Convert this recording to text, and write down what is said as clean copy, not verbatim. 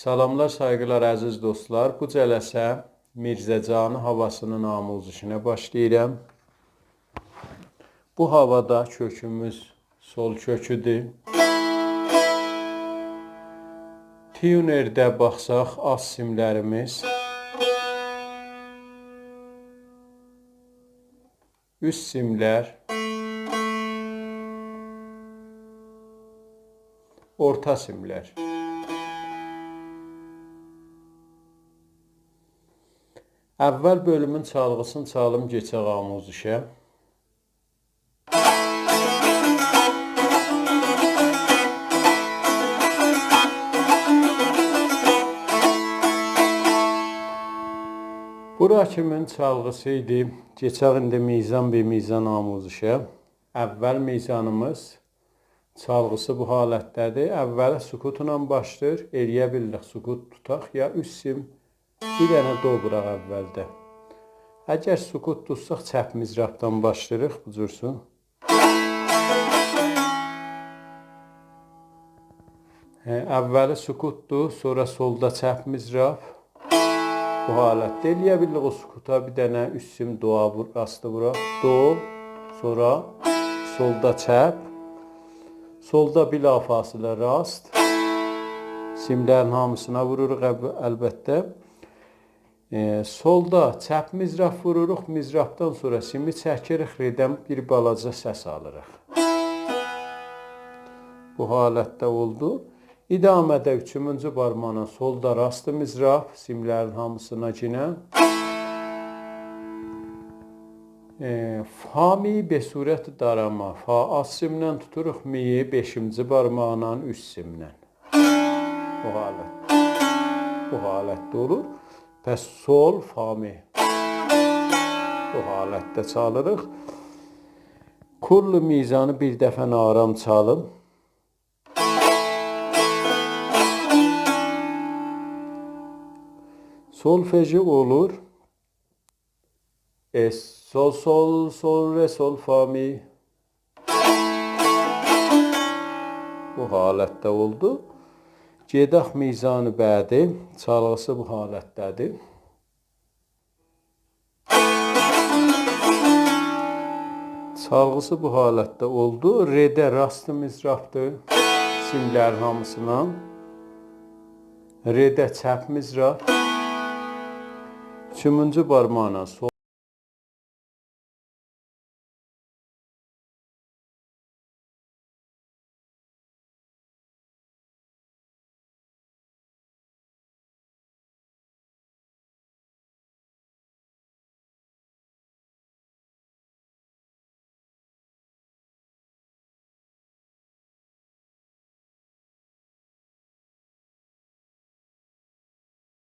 Salamlar, sayğılar əziz dostlar. Bu cələsə Mirzəcanı havasının amuzişinə başlayıram. Bu havada kökümüz sol köküdür. Tunerdə baxsaq az simlərimiz üst simlər, orta simlər. Əvvəl bölümün çalğısını çalım keçək amuzişə. Bura kimin çalğısı idi? Keçək indi mizan bir mizan amuzişə. Əvvəl mizanımız çalğısı bu halətdədir. Əvvələ sukutla başlayır. Eləyə bildik sukut tutaq ya üst sim. Bir dənə do vuraq əvvəldə. Əgər sukut tutsaq çəp mizrabdan başlayırıq bu cürsə. Əvvəli sukutdur, sonra solda çəp mizrab. Bu halətdə eləyə bildik o sukuta bir dənə üst sim doa rastı vuraq. Do, sonra solda çəp. Solda bilafasilə rast. Simlərin hamısına vururuq əlbəttə. Solda çəp mizrab vururuq, mizrabdan sonra simi çəkirik, redən bir balaca səs alırıq. Bu halətdə oldu. İdamədə 3-cü barmağına solda rastı mizrab, simlərin hamısına yenə. Fa mi be surət darama. Fa az simlə tuturuq, miyi 5-ci barmağına üst simlə. Bu halətdə olur. Pəs sol, fa mi. Bu halətdə çalırıq. Kullu mizanı bir dəfə aram çalım. Solfeji olur. Sol, sol, sol, re, sol, fa mi. Bu halətdə oldu. Gedək mizanı bədi, çalğısı bu halətdədir. Çalğısı bu halətdə oldu. Redə rastı mizrabdır, simlərin hamısına. Redə çəp mizrab. 3-cü barmağına sol.